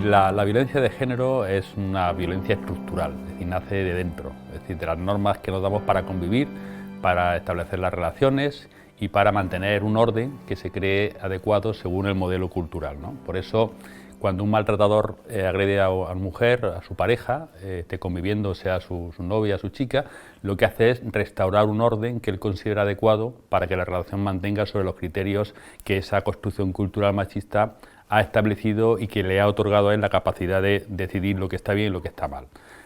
La violencia de género es una violencia estructural, es decir, nace de dentro, es decir, de las normas que nos damos para convivir, para establecer las relaciones y para mantener un orden que se cree adecuado según el modelo cultural, ¿no? Por eso, cuando un maltratador agrede a una mujer, a su pareja, esté conviviendo, sea su novia, su chica, lo que hace es restaurar un orden que él considera adecuado para que la relación mantenga sobre los criterios que esa construcción cultural machista ha establecido y que le ha otorgado a él la capacidad de decidir lo que está bien y lo que está mal.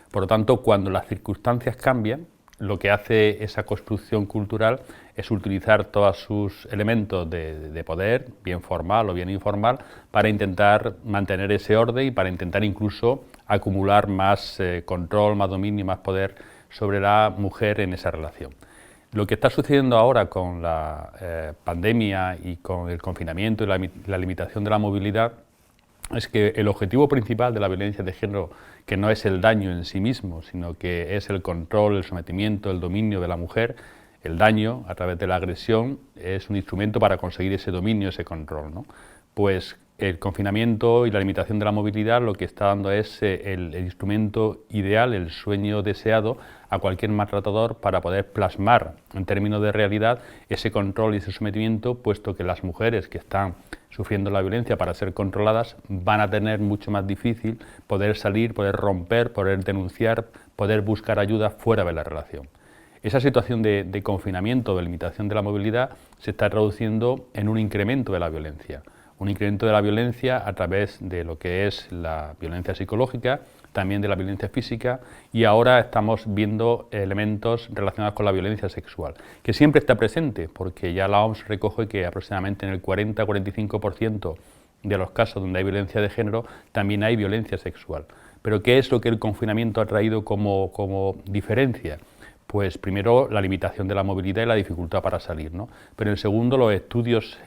Por lo tanto, cuando las circunstancias cambian, lo que hace esa construcción cultural es utilizar todos sus elementos de poder, bien formal o bien informal, para intentar mantener ese orden y para intentar incluso acumular más control, más dominio y más poder sobre la mujer en esa relación. Lo que está sucediendo ahora con la pandemia y con el confinamiento y la limitación de la movilidad es que el objetivo principal de la violencia de género, que no es el daño en sí mismo, sino que es el control, el sometimiento, el dominio de la mujer, el daño a través de la agresión es un instrumento para conseguir ese dominio, ese control, ¿no? Pues el confinamiento y la limitación de la movilidad lo que está dando es el instrumento ideal, el sueño deseado a cualquier maltratador para poder plasmar en términos de realidad ese control y ese sometimiento, puesto que las mujeres que están sufriendo la violencia para ser controladas van a tener mucho más difícil poder salir, poder romper, poder denunciar, poder buscar ayuda fuera de la relación. Esa situación de confinamiento, de limitación de la movilidad, se está traduciendo en un incremento de la violencia. Un incremento de la violencia a través de lo que es la violencia psicológica, también de la violencia física, y ahora estamos viendo elementos relacionados con la violencia sexual, que siempre está presente, porque ya la OMS recoge que aproximadamente en el 40-45% de los casos donde hay violencia de género también hay violencia sexual. Pero ¿qué es lo que el confinamiento ha traído como diferencia? Pues primero la limitación de la movilidad y la dificultad para salir, ¿no? Pero en segundo, los estudios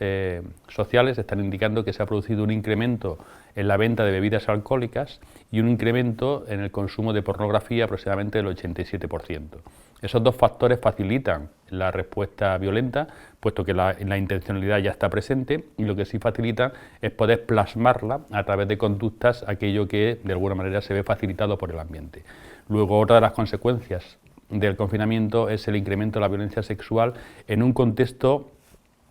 sociales están indicando que se ha producido un incremento en la venta de bebidas alcohólicas y un incremento en el consumo de pornografía aproximadamente del 87%. Esos dos factores facilitan la respuesta violenta, puesto que la intencionalidad ya está presente, y lo que sí facilita es poder plasmarla a través de conductas, aquello que de alguna manera se ve facilitado por el ambiente. Luego, otra de las consecuencias del confinamiento es el incremento de la violencia sexual en un contexto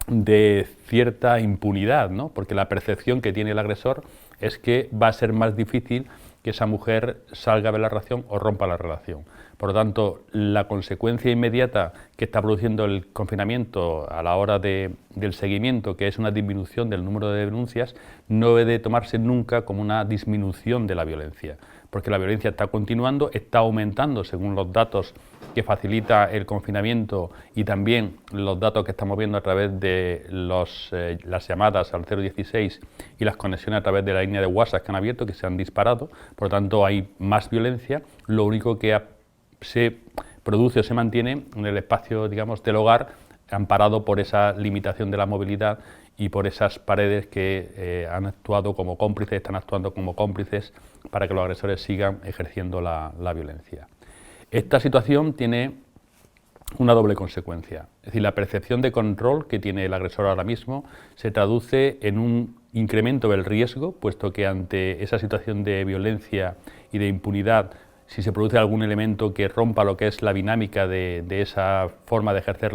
de cierta impunidad, ¿no? Porque la percepción que tiene el agresor es que va a ser más difícil que esa mujer salga de la relación o rompa la relación. Por lo tanto, la consecuencia inmediata que está produciendo el confinamiento a la hora del seguimiento, que es una disminución del número de denuncias, no debe tomarse nunca como una disminución de la violencia, porque la violencia está continuando, está aumentando según los datos que facilita el confinamiento y también los datos que estamos viendo a través de las llamadas al 016 y las conexiones a través de la línea de WhatsApp que han abierto, que se han disparado. Por lo tanto, hay más violencia. Lo único que se produce o se mantiene en el espacio, digamos, del hogar, amparado por esa limitación de la movilidad y por esas paredes que han actuado como cómplices, están actuando como cómplices para que los agresores sigan ejerciendo la violencia. Esta situación tiene una doble consecuencia, es decir, la percepción de control que tiene el agresor ahora mismo se traduce en un incremento del riesgo, puesto que ante esa situación de violencia y de impunidad, si se produce algún elemento que rompa lo que es la dinámica de esa forma de ejercer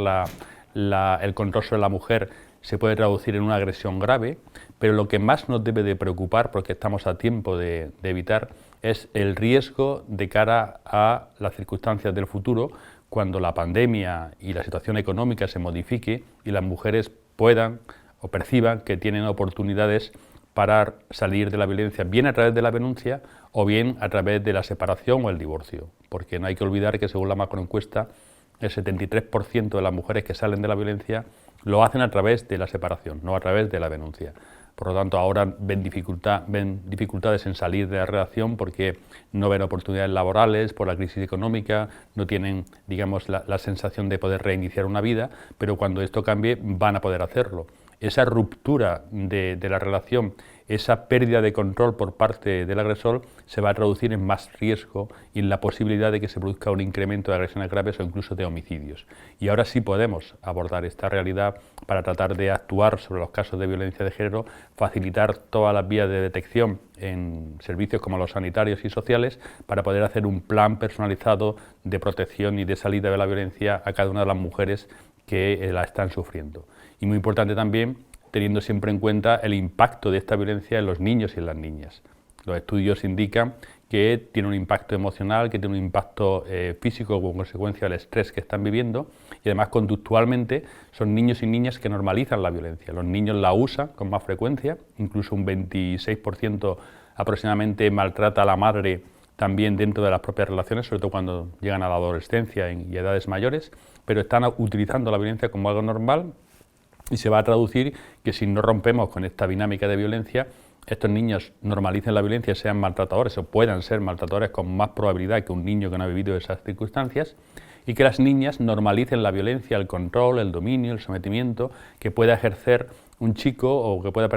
el control sobre la mujer, se puede traducir en una agresión grave, pero lo que más nos debe de preocupar, porque estamos a tiempo de evitar, es el riesgo de cara a las circunstancias del futuro, cuando la pandemia y la situación económica se modifique y las mujeres puedan o perciban que tienen oportunidades para salir de la violencia, bien a través de la denuncia o bien a través de la separación o el divorcio, porque no hay que olvidar que según la macroencuesta el 73% de las mujeres que salen de la violencia lo hacen a través de la separación, no a través de la denuncia. Por lo tanto, ahora ven dificultades en salir de la relación porque no ven oportunidades laborales por la crisis económica, no tienen, digamos, la sensación de poder reiniciar una vida, pero cuando esto cambie van a poder hacerlo. Esa ruptura de la relación esa pérdida de control por parte del agresor se va a traducir en más riesgo y en la posibilidad de que se produzca un incremento de agresiones graves o incluso de homicidios. Y ahora sí podemos abordar esta realidad para tratar de actuar sobre los casos de violencia de género, facilitar todas las vías de detección en servicios como los sanitarios y sociales para poder hacer un plan personalizado de protección y de salida de la violencia a cada una de las mujeres que la están sufriendo. Y muy importante también, teniendo siempre en cuenta el impacto de esta violencia en los niños y en las niñas. Los estudios indican que tiene un impacto emocional, que tiene un impacto físico como consecuencia del estrés que están viviendo, y además conductualmente son niños y niñas que normalizan la violencia. Los niños la usan con más frecuencia, incluso un 26% aproximadamente maltrata a la madre también dentro de las propias relaciones, sobre todo cuando llegan a la adolescencia y edades mayores, pero están utilizando la violencia como algo normal y se va a traducir que si no rompemos con esta dinámica de violencia, estos niños normalicen la violencia, sean maltratadores o puedan ser maltratadores con más probabilidad que un niño que no ha vivido esas circunstancias, y que las niñas normalicen la violencia, el control, el dominio, el sometimiento que pueda ejercer un chico o que pueda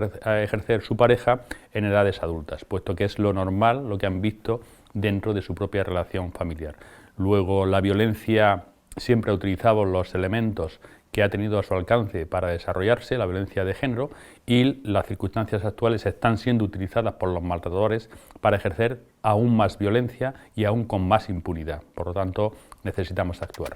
ejercer su pareja en edades adultas, puesto que es lo normal, lo que han visto dentro de su propia relación familiar. Luego, la violencia siempre ha utilizado los elementos que ha tenido a su alcance para desarrollarse, la violencia de género, y las circunstancias actuales están siendo utilizadas por los maltratadores para ejercer aún más violencia y aún con más impunidad. Por lo tanto, necesitamos actuar.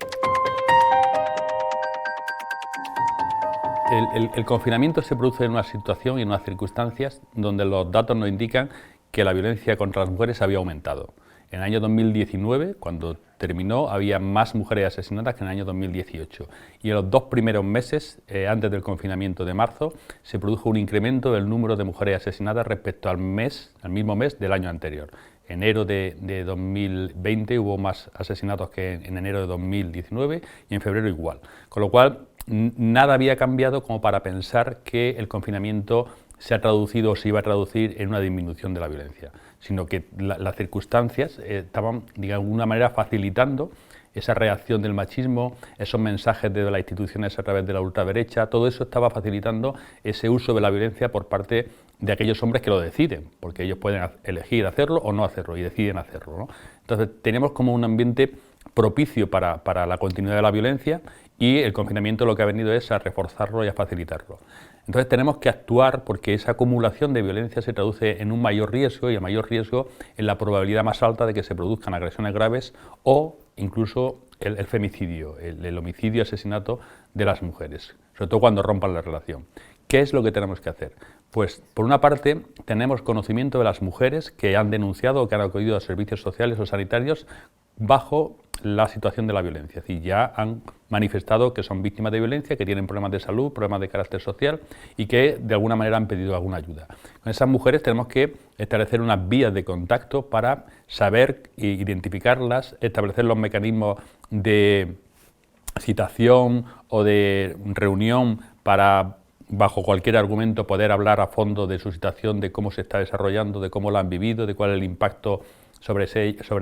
El confinamiento se produce en una situación y en unas circunstancias donde los datos nos indican que la violencia contra las mujeres había aumentado. En el año 2019, cuando terminó, había más mujeres asesinadas que en el año 2018. Y en los 2 primeros meses, antes del confinamiento de marzo, se produjo un incremento del número de mujeres asesinadas respecto al mismo mes del año anterior. En enero de 2020 hubo más asesinatos que en enero de 2019 y en febrero igual. Con lo cual, nada había cambiado como para pensar que el confinamiento se ha traducido o se iba a traducir en una disminución de la violencia, sino que las circunstancias estaban de alguna manera facilitando esa reacción del machismo, esos mensajes de las instituciones a través de la ultraderecha, todo eso estaba facilitando ese uso de la violencia por parte de aquellos hombres que lo deciden, porque ellos pueden elegir hacerlo o no hacerlo y deciden hacerlo, ¿no? Entonces tenemos como un ambiente propicio para la continuidad de la violencia y el confinamiento lo que ha venido es a reforzarlo y a facilitarlo. Entonces tenemos que actuar porque esa acumulación de violencia se traduce en un mayor riesgo y el mayor riesgo en la probabilidad más alta de que se produzcan agresiones graves o incluso el femicidio, el homicidio, asesinato de las mujeres, sobre todo cuando rompan la relación. ¿Qué es lo que tenemos que hacer? Pues, por una parte, tenemos conocimiento de las mujeres que han denunciado o que han acudido a servicios sociales o sanitarios bajo la situación de la violencia, es decir, ya han manifestado que son víctimas de violencia, que tienen problemas de salud, problemas de carácter social y que de alguna manera han pedido alguna ayuda. Con esas mujeres tenemos que establecer unas vías de contacto para saber e identificarlas, establecer los mecanismos de citación o de reunión para, bajo cualquier argumento, poder hablar a fondo de su situación, de cómo se está desarrollando, de cómo la han vivido, de cuál es el impacto sobre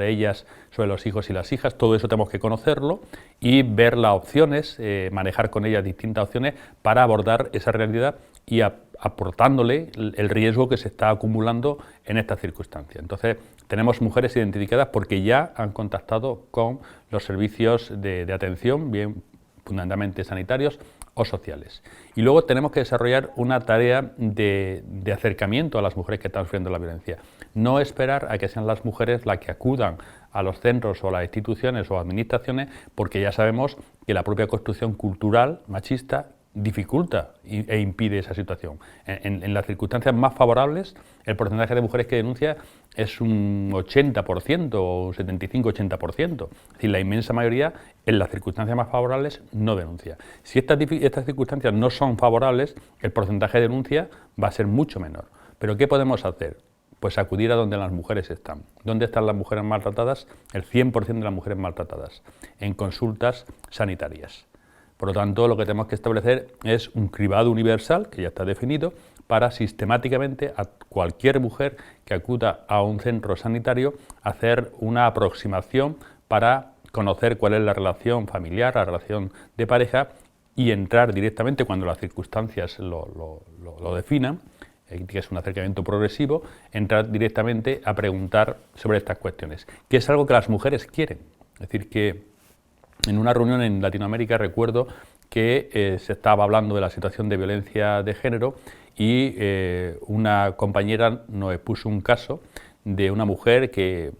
ellas, sobre los hijos y las hijas. Todo eso tenemos que conocerlo y ver las opciones, manejar con ellas distintas opciones para abordar esa realidad y aportándole el riesgo que se está acumulando en estas circunstancias. Entonces, tenemos mujeres identificadas porque ya han contactado con los servicios de atención, bien fundamentalmente sanitarios o sociales. Y luego tenemos que desarrollar una tarea de acercamiento a las mujeres que están sufriendo la violencia. No esperar a que sean las mujeres las que acudan a los centros o a las instituciones o administraciones, porque ya sabemos que la propia construcción cultural machista dificulta e impide esa situación. En las circunstancias más favorables, el porcentaje de mujeres que denuncia es un 80% o un 75-80%. Es decir, la inmensa mayoría, en las circunstancias más favorables, no denuncia. Si estas circunstancias no son favorables, el porcentaje de denuncia va a ser mucho menor. ¿Pero qué podemos hacer? Pues acudir a donde las mujeres están. ¿Dónde están las mujeres maltratadas? El 100% de las mujeres maltratadas, en consultas sanitarias. Por lo tanto, lo que tenemos que establecer es un cribado universal, que ya está definido, para sistemáticamente a cualquier mujer que acuda a un centro sanitario hacer una aproximación para conocer cuál es la relación familiar, la relación de pareja y entrar directamente, cuando las circunstancias lo definan, que es un acercamiento progresivo, entrar directamente a preguntar sobre estas cuestiones, que es algo que las mujeres quieren. Es decir, que en una reunión en Latinoamérica recuerdo que se estaba hablando de la situación de violencia de género y una compañera nos expuso un caso de una mujer que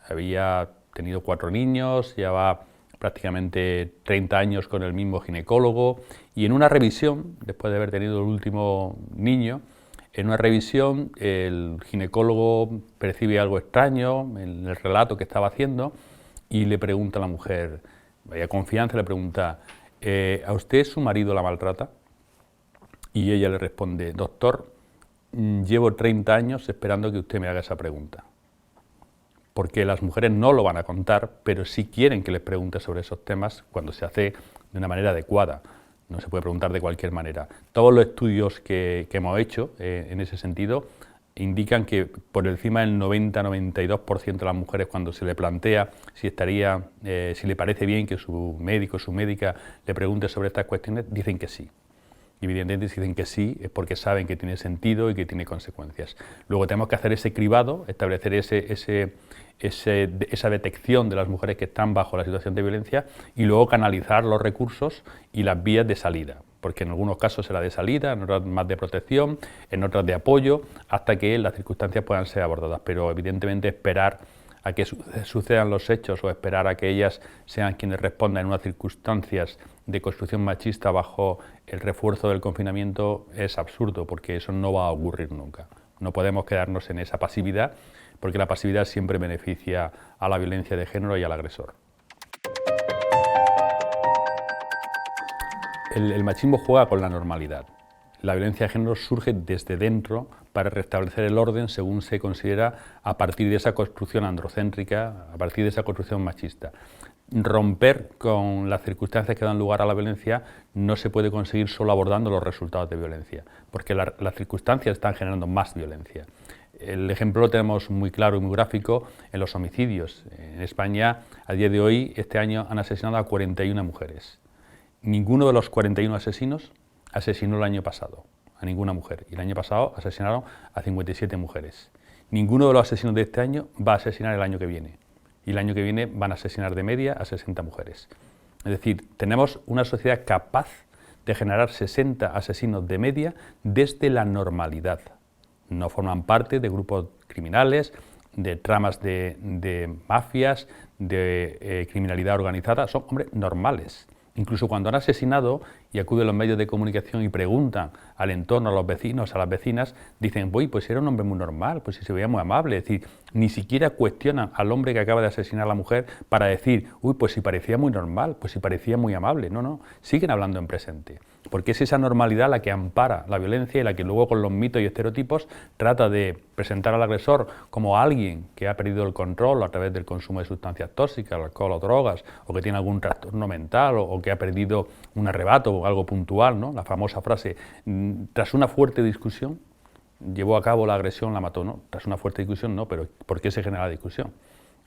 había tenido 4 niños, llevaba prácticamente 30 años con el mismo ginecólogo, y en una revisión, después de haber tenido el último niño, en una revisión el ginecólogo percibe algo extraño en el relato que estaba haciendo y le pregunta a la mujer, vaya confianza, le pregunta, ¿a usted su marido la maltrata? Y ella le responde, doctor, llevo 30 años esperando que usted me haga esa pregunta. Porque las mujeres no lo van a contar, pero sí quieren que les pregunte sobre esos temas cuando se hace de una manera adecuada. No se puede preguntar de cualquier manera. Todos los estudios que hemos hecho en ese sentido indican que por encima del 90-92% de las mujeres, cuando se le plantea si le parece bien que su médico o su médica le pregunte sobre estas cuestiones, dicen que sí. Evidentemente, si dicen que sí, es porque saben que tiene sentido y que tiene consecuencias. Luego tenemos que hacer ese cribado, establecer esa detección de las mujeres que están bajo la situación de violencia y luego canalizar los recursos y las vías de salida, porque en algunos casos será de salida, en otros más de protección, en otras de apoyo, hasta que las circunstancias puedan ser abordadas. Pero evidentemente esperar a que sucedan los hechos o esperar a que ellas sean quienes respondan en unas circunstancias de construcción machista bajo el refuerzo del confinamiento es absurdo, porque eso no va a ocurrir nunca. No podemos quedarnos en esa pasividad, porque la pasividad siempre beneficia a la violencia de género y al agresor. El machismo juega con la normalidad. La violencia de género surge desde dentro para restablecer el orden según se considera a partir de esa construcción androcéntrica, a partir de esa construcción machista. Romper con las circunstancias que dan lugar a la violencia no se puede conseguir solo abordando los resultados de violencia, porque las circunstancias están generando más violencia. El ejemplo lo tenemos muy claro y muy gráfico en los homicidios. En España, a día de hoy, este año han asesinado a 41 mujeres. Ninguno de los 41 asesinos asesinó el año pasado a ninguna mujer, y el año pasado asesinaron a 57 mujeres. Ninguno de los asesinos de este año va a asesinar el año que viene, y el año que viene van a asesinar de media a 60 mujeres. Es decir, tenemos una sociedad capaz de generar 60 asesinos de media desde la normalidad. No forman parte de grupos criminales, de tramas de mafias, de criminalidad organizada, son hombres normales. Incluso cuando han asesinado y acuden los medios de comunicación y preguntan al entorno, a los vecinos, a las vecinas, dicen, uy, pues era un hombre muy normal, pues si se veía muy amable. Es decir, ni siquiera cuestionan al hombre que acaba de asesinar a la mujer para decir, uy, pues si parecía muy normal, pues si parecía muy amable. No, no, siguen hablando en presente. Porque es esa normalidad la que ampara la violencia y la que luego con los mitos y estereotipos trata de presentar al agresor como alguien que ha perdido el control a través del consumo de sustancias tóxicas, alcohol o drogas, o que tiene algún trastorno mental, o que ha perdido un arrebato o algo puntual, ¿no? La famosa frase, tras una fuerte discusión, llevó a cabo la agresión, la mató, ¿no? Tras una fuerte discusión, no, pero ¿por qué se genera la discusión?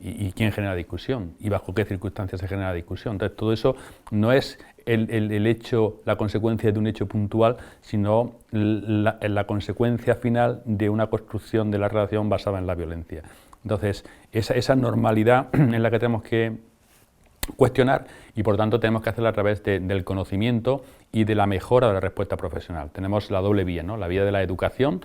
¿Y quién genera discusión? ¿Y bajo qué circunstancias se genera la discusión? Entonces, todo eso no es el hecho, la consecuencia de un hecho puntual, sino la consecuencia final de una construcción de la relación basada en la violencia. Entonces, esa normalidad en la que tenemos que cuestionar y por tanto tenemos que hacerlo a través del conocimiento y de la mejora de la respuesta profesional. Tenemos la doble vía, ¿no? La vía de la educación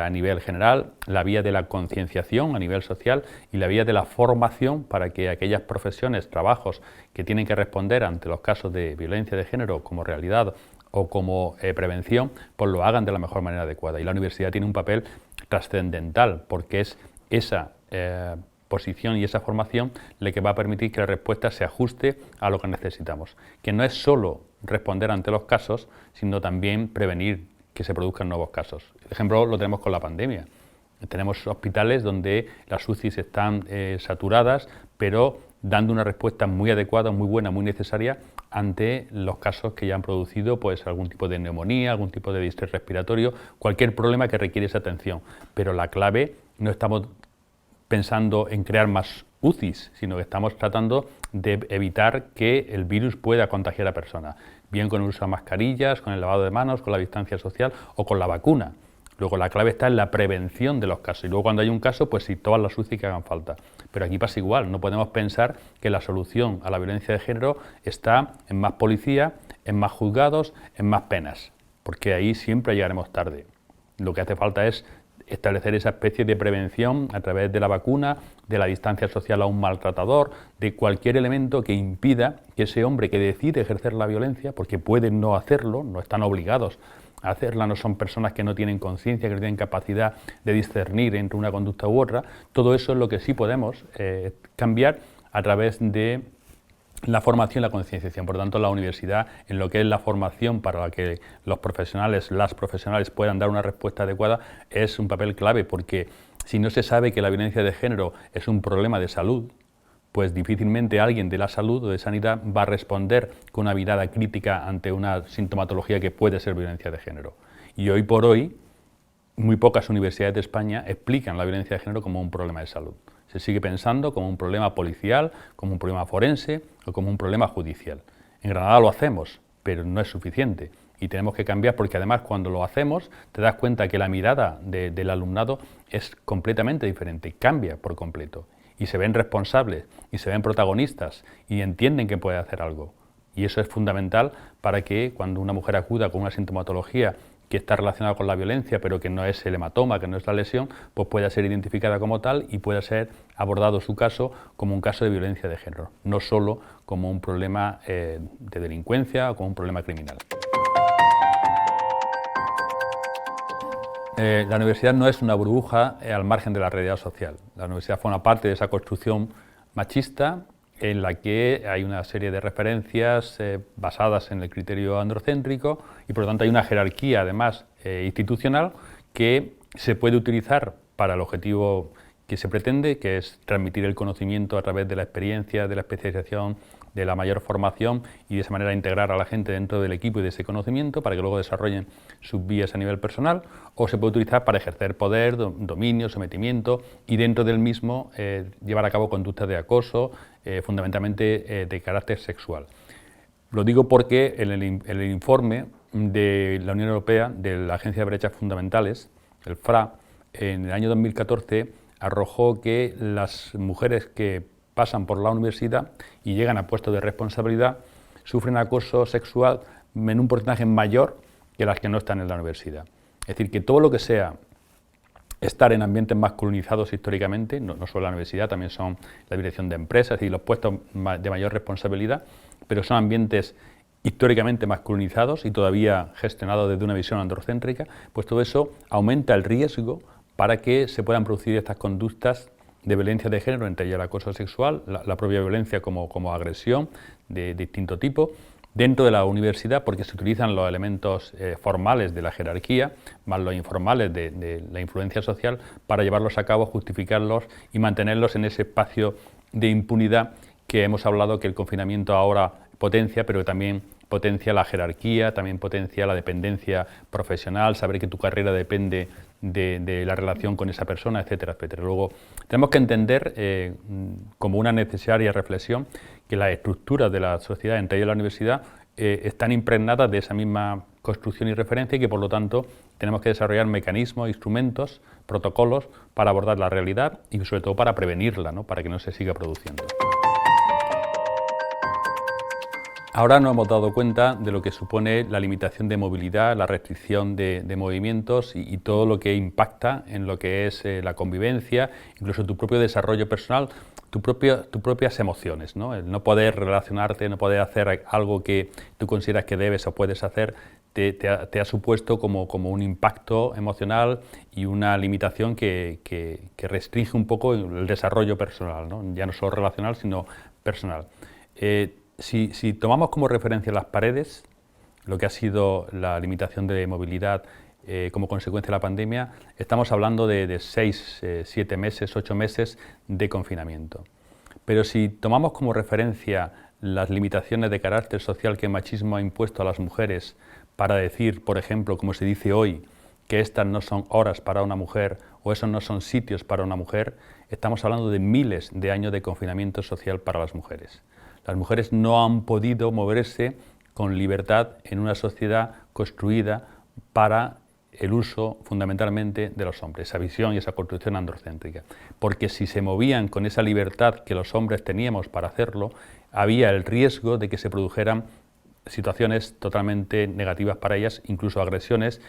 a nivel general, la vía de la concienciación a nivel social y la vía de la formación para que aquellas profesiones, trabajos que tienen que responder ante los casos de violencia de género como realidad o como prevención, pues lo hagan de la mejor manera adecuada. Y la universidad tiene un papel trascendental porque es esa posición y esa formación la que va a permitir que la respuesta se ajuste a lo que necesitamos, que no es solo responder ante los casos, sino también prevenir que se produzcan nuevos casos. El ejemplo lo tenemos con la pandemia. Tenemos hospitales donde las UCIs están saturadas, pero dando una respuesta muy adecuada, muy buena, muy necesaria ante los casos que ya han producido pues, algún tipo de neumonía, algún tipo de distrés respiratorio, cualquier problema que requiere esa atención. Pero la clave, no estamos pensando en crear más UCIs, sino que estamos tratando de evitar que el virus pueda contagiar a personas, bien con el uso de mascarillas, con el lavado de manos, con la distancia social o con la vacuna. Luego la clave está en la prevención de los casos y luego cuando hay un caso, pues sí, todas las UCI que hagan falta. Pero aquí pasa igual, no podemos pensar que la solución a la violencia de género está en más policía, en más juzgados, en más penas, porque ahí siempre llegaremos tarde. Lo que hace falta es establecer esa especie de prevención a través de la vacuna, de la distancia social a un maltratador, de cualquier elemento que impida que ese hombre que decide ejercer la violencia, porque pueden no hacerlo, no están obligados a hacerla, no son personas que no tienen conciencia, que no tienen capacidad de discernir entre una conducta u otra, todo eso es lo que sí podemos cambiar a través de la formación y la concienciación. Por lo tanto, la universidad, en lo que es la formación para que los profesionales, las profesionales puedan dar una respuesta adecuada, es un papel clave, porque si no se sabe que la violencia de género es un problema de salud, pues difícilmente alguien de la salud o de sanidad va a responder con una mirada crítica ante una sintomatología que puede ser violencia de género. Y hoy por hoy, muy pocas universidades de España explican la violencia de género como un problema de salud. Se sigue pensando como un problema policial, como un problema forense o como un problema judicial. En Granada lo hacemos, pero no es suficiente y tenemos que cambiar porque además cuando lo hacemos te das cuenta que la mirada del alumnado es completamente diferente, cambia por completo y se ven responsables y se ven protagonistas y entienden que puede hacer algo. Y eso es fundamental para que cuando una mujer acuda con una sintomatología que está relacionada con la violencia, pero que no es el hematoma, que no es la lesión, pues pueda ser identificada como tal y pueda ser abordado su caso como un caso de violencia de género, no solo como un problema de delincuencia o como un problema criminal. La universidad no es una burbuja al margen de la realidad social. La universidad forma parte de esa construcción machista en la que hay una serie de referencias basadas en el criterio androcéntrico y por lo tanto hay una jerarquía además institucional que se puede utilizar para el objetivo que se pretende, que es transmitir el conocimiento a través de la experiencia, de la especialización, de la mayor formación y de esa manera integrar a la gente dentro del equipo y de ese conocimiento para que luego desarrollen sus vías a nivel personal, o se puede utilizar para ejercer poder, dominio, sometimiento y dentro del mismo llevar a cabo conductas de acoso, fundamentalmente de carácter sexual. Lo digo porque en el informe de la Unión Europea, de la Agencia de Derechos Fundamentales, el FRA, en el año 2014 arrojó que las mujeres que pasan por la universidad y llegan a puestos de responsabilidad sufren acoso sexual en un porcentaje mayor que las que no están en la universidad. Es decir, que todo lo que sea estar en ambientes masculinizados históricamente, no solo la universidad, también son la dirección de empresas y los puestos de mayor responsabilidad, pero son ambientes históricamente masculinizados y todavía gestionados desde una visión androcéntrica, pues todo eso aumenta el riesgo para que se puedan producir estas conductas de violencia de género, entre ellas el acoso sexual, la propia violencia como agresión de distinto tipo, dentro de la universidad, porque se utilizan los elementos formales de la jerarquía, más los informales de la influencia social, para llevarlos a cabo, justificarlos y mantenerlos en ese espacio de impunidad que hemos hablado que el confinamiento ahora potencia, pero también potencia la jerarquía, también potencia la dependencia profesional, saber que tu carrera depende de la relación con esa persona, etcétera, etcétera. Luego, tenemos que entender como una necesaria reflexión que las estructuras de la sociedad, entre ellas la universidad, están impregnadas de esa misma construcción y referencia y que, por lo tanto, tenemos que desarrollar mecanismos, instrumentos, protocolos para abordar la realidad y, sobre todo, para prevenirla, ¿no? Para que no se siga produciendo. Ahora nos hemos dado cuenta de lo que supone la limitación de movilidad, la restricción de movimientos y todo lo que impacta en lo que es la convivencia, incluso tu propio desarrollo personal, tus propias emociones, ¿no? El no poder relacionarte, no poder hacer algo que tú consideras que debes o puedes hacer, te ha supuesto como un impacto emocional y una limitación que restringe un poco el desarrollo personal, ¿no? Ya no solo relacional, sino personal. Si tomamos como referencia las paredes, lo que ha sido la limitación de movilidad como consecuencia de la pandemia, estamos hablando de 6, 7 meses, 8 meses de confinamiento. Pero si tomamos como referencia las limitaciones de carácter social que el machismo ha impuesto a las mujeres para decir, por ejemplo, como se dice hoy, que estas no son horas para una mujer o esos no son sitios para una mujer, estamos hablando de miles de años de confinamiento social para las mujeres. Las mujeres no han podido moverse con libertad en una sociedad construida para el uso fundamentalmente de los hombres, esa visión y esa construcción androcéntrica. Porque si se movían con esa libertad que los hombres teníamos para hacerlo, había el riesgo de que se produjeran situaciones totalmente negativas para ellas, incluso agresiones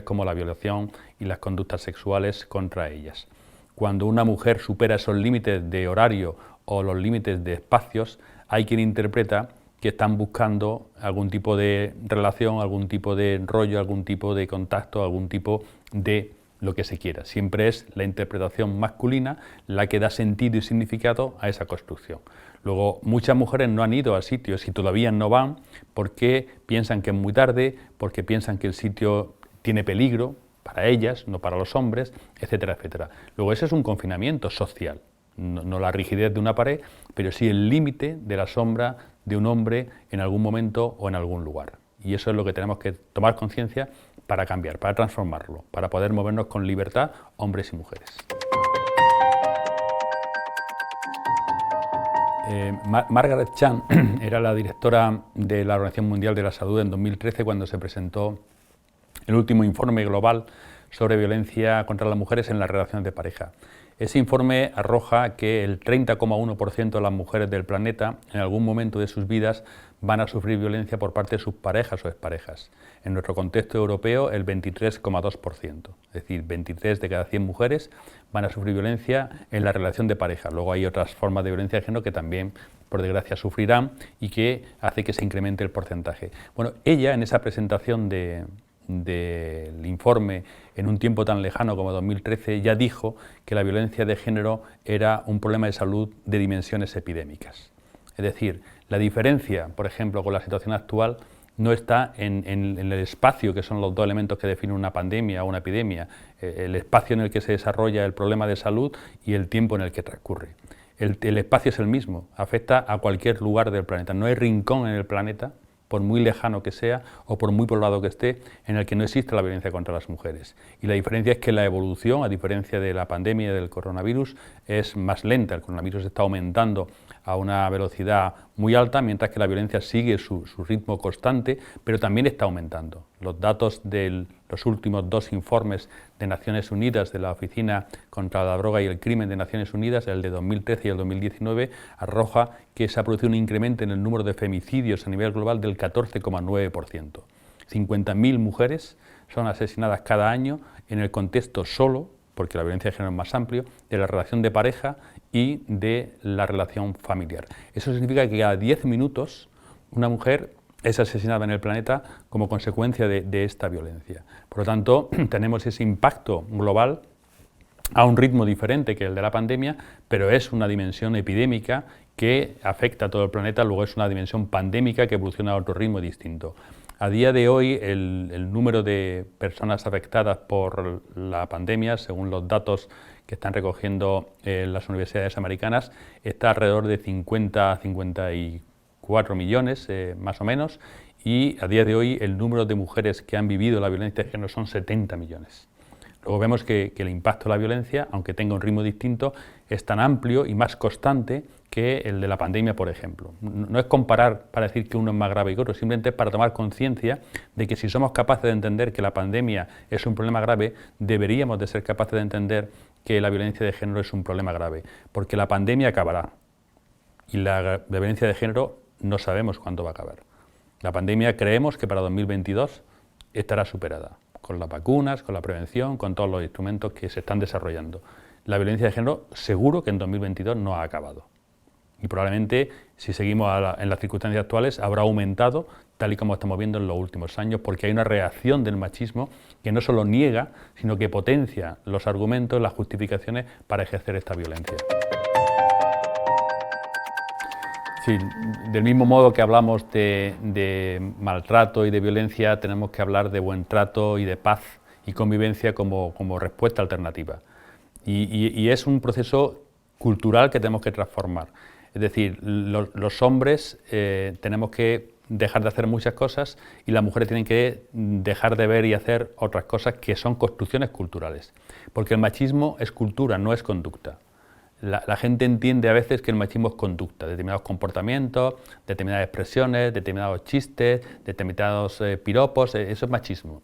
como la violación y las conductas sexuales contra ellas. Cuando una mujer supera esos límites de horario o los límites de espacios, hay quien interpreta que están buscando algún tipo de relación, algún tipo de rollo, algún tipo de contacto, algún tipo de lo que se quiera. Siempre es la interpretación masculina la que da sentido y significado a esa construcción. Luego, muchas mujeres no han ido a sitios y todavía no van porque piensan que es muy tarde, porque piensan que el sitio tiene peligro para ellas, no para los hombres, etcétera, etcétera. Luego, ese es un confinamiento social, no la rigidez de una pared, pero sí el límite de la sombra de un hombre en algún momento o en algún lugar. Y eso es lo que tenemos que tomar conciencia para cambiar, para transformarlo, para poder movernos con libertad, hombres y mujeres. Margaret Chan era la directora de la Organización Mundial de la Salud en 2013 cuando se presentó el último informe global sobre violencia contra las mujeres en las relaciones de pareja. Ese informe arroja que el 30,1% de las mujeres del planeta en algún momento de sus vidas van a sufrir violencia por parte de sus parejas o exparejas. En nuestro contexto europeo, el 23,2%, es decir, 23 de cada 100 mujeres van a sufrir violencia en la relación de pareja. Luego hay otras formas de violencia de género que también, por desgracia, sufrirán y que hace que se incremente el porcentaje. Bueno, ella en esa presentación del informe en un tiempo tan lejano como 2013 ya dijo que la violencia de género era un problema de salud de dimensiones epidémicas. Es decir, la diferencia, por ejemplo, con la situación actual no está en el espacio, que son los dos elementos que definen una pandemia o una epidemia, el espacio en el que se desarrolla el problema de salud y el tiempo en el que transcurre. El espacio es el mismo, afecta a cualquier lugar del planeta, no hay rincón en el planeta, por muy lejano que sea o por muy poblado que esté, en el que no existe la violencia contra las mujeres. Y la diferencia es que la evolución, a diferencia de la pandemia del coronavirus, es más lenta. El coronavirus está aumentando a una velocidad muy alta, mientras que la violencia sigue su ritmo constante, pero también está aumentando. Los datos de los últimos 2 informes de Naciones Unidas, de la Oficina contra la Droga y el Crimen de Naciones Unidas, el de 2013 y el 2019, arroja que se ha producido un incremento en el número de femicidios a nivel global del 14,9%. 50.000 mujeres son asesinadas cada año en el contexto solo, porque la violencia de género es más amplio, de la relación de pareja y de la relación familiar. Eso significa que cada 10 minutos una mujer es asesinada en el planeta como consecuencia de esta violencia. Por lo tanto, tenemos ese impacto global a un ritmo diferente que el de la pandemia, pero es una dimensión epidémica que afecta a todo el planeta, luego es una dimensión pandémica que evoluciona a otro ritmo distinto. A día de hoy, el número de personas afectadas por la pandemia, según los datos que están recogiendo las universidades americanas, está alrededor de 50 a 54 millones, más o menos, y a día de hoy el número de mujeres que han vivido la violencia de género son 70 millones. Luego vemos que el impacto de la violencia, aunque tenga un ritmo distinto, es tan amplio y más constante que el de la pandemia, por ejemplo. No es comparar para decir que uno es más grave que otro, simplemente para tomar conciencia de que si somos capaces de entender que la pandemia es un problema grave, deberíamos de ser capaces de entender que la violencia de género es un problema grave, porque la pandemia acabará y la violencia de género no sabemos cuándo va a acabar. La pandemia creemos que para 2022 estará superada, con las vacunas, con la prevención, con todos los instrumentos que se están desarrollando. La violencia de género seguro que en 2022 no ha acabado. Y probablemente, si seguimos en las circunstancias actuales, habrá aumentado, tal y como estamos viendo en los últimos años, porque hay una reacción del machismo que no solo niega, sino que potencia los argumentos, las justificaciones para ejercer esta violencia. Sí, del mismo modo que hablamos de maltrato y de violencia, tenemos que hablar de buen trato y de paz y convivencia como respuesta alternativa. Y es un proceso cultural que tenemos que transformar. Es decir, los hombres tenemos que dejar de hacer muchas cosas y las mujeres tienen que dejar de ver y hacer otras cosas que son construcciones culturales. Porque el machismo es cultura, no es conducta. La gente entiende a veces que el machismo es conducta, determinados comportamientos, determinadas expresiones, determinados chistes, determinados piropos, eso es machismo.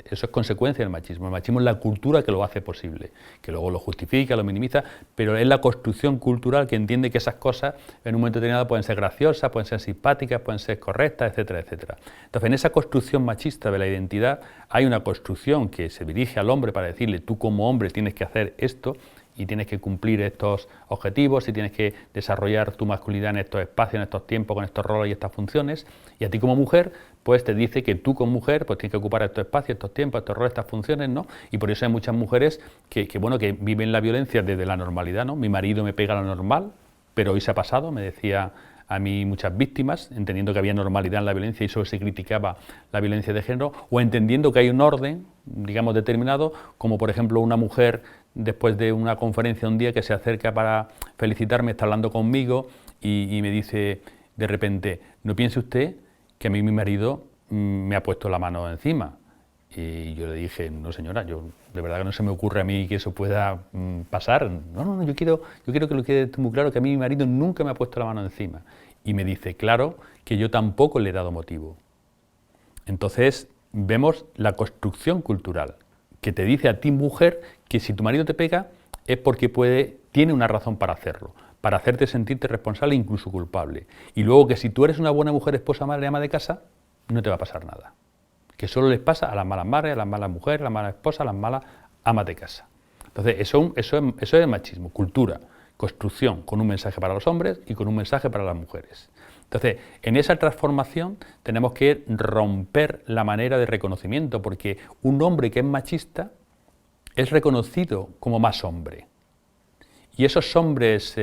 eso es consecuencia del machismo. El machismo es la cultura que lo hace posible, que luego lo justifica, lo minimiza, pero es la construcción cultural que entiende que esas cosas en un momento determinado pueden ser graciosas, pueden ser simpáticas, pueden ser correctas, etcétera, etcétera. Entonces, en esa construcción machista de la identidad hay una construcción que se dirige al hombre para decirle, tú como hombre tienes que hacer esto, y tienes que cumplir estos objetivos y tienes que desarrollar tu masculinidad en estos espacios, en estos tiempos, con estos roles y estas funciones, y a ti como mujer pues te dice que tú como mujer pues tienes que ocupar estos espacios, estos tiempos, estos roles, estas funciones, ¿no? Y por eso hay muchas mujeres que viven la violencia desde la normalidad, ¿no? Mi marido me pega lo normal, pero hoy se ha pasado, me decía a mí muchas víctimas, entendiendo que había normalidad en la violencia y solo se criticaba la violencia de género, o entendiendo que hay un orden, digamos, determinado, como por ejemplo una mujer después de una conferencia un día que se acerca para felicitarme, está hablando conmigo y me dice de repente, no piense usted que a mí mi marido me ha puesto la mano encima. Y yo le dije, no señora, yo de verdad que no se me ocurre a mí que eso pueda pasar. No, yo quiero que lo quede muy claro que a mí mi marido nunca me ha puesto la mano encima. Y me dice, claro, que yo tampoco le he dado motivo. Entonces vemos la construcción cultural que te dice a ti, mujer, que si tu marido te pega es porque tiene una razón para hacerlo, para hacerte sentirte responsable e incluso culpable. Y luego que si tú eres una buena mujer, esposa, madre, ama de casa, no te va a pasar nada. Que solo les pasa a las malas madres, a las malas mujeres, a las malas esposas, a las malas amas de casa. Entonces, eso es machismo, cultura, construcción, con un mensaje para los hombres y con un mensaje para las mujeres. Entonces, en esa transformación tenemos que romper la manera de reconocimiento, porque un hombre que es machista es reconocido como más hombre. Y esos hombres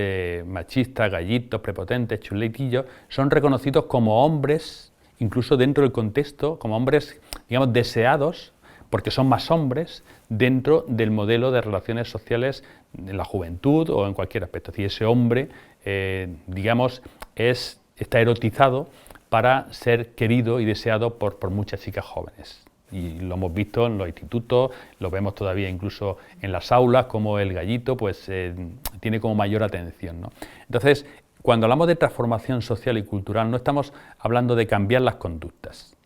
machistas, gallitos, prepotentes, chuletillos, son reconocidos como hombres, incluso dentro del contexto, como hombres, digamos, deseados, porque son más hombres dentro del modelo de relaciones sociales en la juventud o en cualquier aspecto. Es decir, ese hombre, digamos, está erotizado para ser querido y deseado por muchas chicas jóvenes. Y lo hemos visto en los institutos, lo vemos todavía incluso en las aulas, como el gallito pues tiene como mayor atención, ¿no? Entonces, cuando hablamos de transformación social y cultural, no estamos hablando de cambiar las conductas,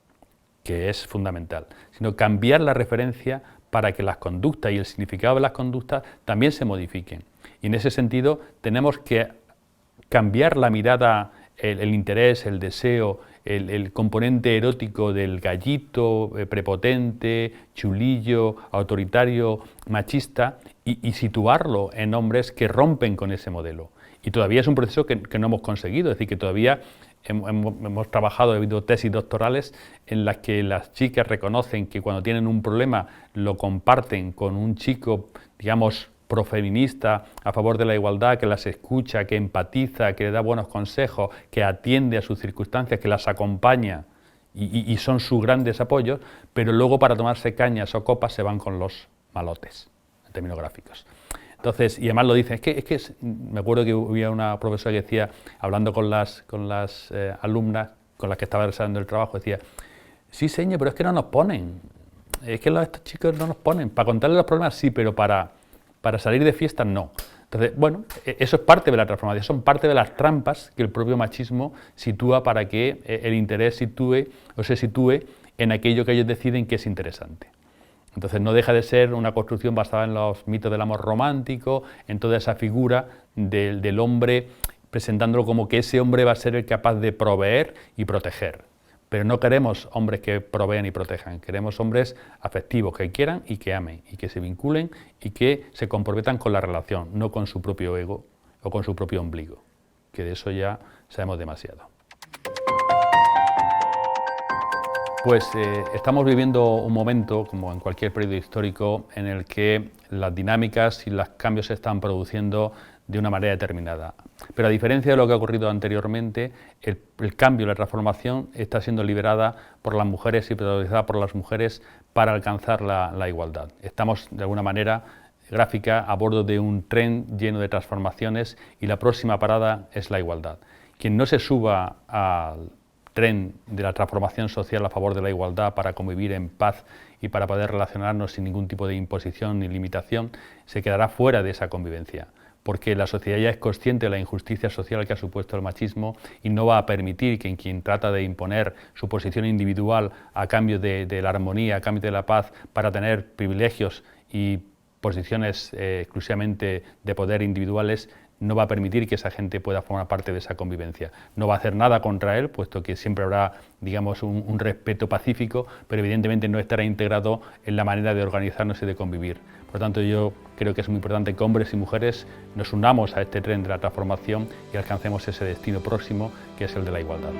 que es fundamental, sino cambiar la referencia para que las conductas y el significado de las conductas también se modifiquen. Y en ese sentido tenemos que cambiar la mirada, el interés, el deseo, el componente erótico del gallito, prepotente, chulillo, autoritario, machista, y situarlo en hombres que rompen con ese modelo. Y todavía es un proceso que no hemos conseguido, es decir, que todavía hemos trabajado, ha habido tesis doctorales en las que las chicas reconocen que cuando tienen un problema lo comparten con un chico, digamos, profeminista, a favor de la igualdad, que las escucha, que empatiza, que le da buenos consejos, que atiende a sus circunstancias, que las acompaña y son sus grandes apoyos, pero luego para tomarse cañas o copas se van con los malotes, en términos gráficos. Entonces, y además lo dicen, me acuerdo que había una profesora que decía, hablando con las alumnas con las que estaba realizando el trabajo, decía, sí señor, pero es que no nos ponen, es que estos chicos no nos ponen, para contarles los problemas sí, pero para salir de fiestas no. Entonces, bueno, eso es parte de la transformación, son parte de las trampas que el propio machismo sitúa para que el interés se sitúe en aquello que ellos deciden que es interesante. Entonces no deja de ser una construcción basada en los mitos del amor romántico, en toda esa figura del hombre, presentándolo como que ese hombre va a ser el capaz de proveer y proteger. Pero no queremos hombres que provean y protejan, queremos hombres afectivos, que quieran y que amen, y que se vinculen y que se comprometan con la relación, no con su propio ego o con su propio ombligo, que de eso ya sabemos demasiado. Pues estamos viviendo un momento, como en cualquier periodo histórico, en el que las dinámicas y los cambios se están produciendo de una manera determinada. Pero a diferencia de lo que ha ocurrido anteriormente, el cambio, la transformación está siendo liderada por las mujeres y protagonizada por las mujeres para alcanzar la igualdad. Estamos, de alguna manera gráfica, a bordo de un tren lleno de transformaciones y la próxima parada es la igualdad. Quien no se suba al tren de la transformación social a favor de la igualdad para convivir en paz y para poder relacionarnos sin ningún tipo de imposición ni limitación, se quedará fuera de esa convivencia, porque la sociedad ya es consciente de la injusticia social que ha supuesto el machismo y no va a permitir que quien trata de imponer su posición individual a cambio de la armonía, a cambio de la paz, para tener privilegios y posiciones exclusivamente de poder individuales, no va a permitir que esa gente pueda formar parte de esa convivencia. No va a hacer nada contra él, puesto que siempre habrá, digamos, un respeto pacífico, pero evidentemente no estará integrado en la manera de organizarnos y de convivir. Por lo tanto, yo creo que es muy importante que hombres y mujeres nos unamos a este tren de la transformación y alcancemos ese destino próximo, que es el de la igualdad.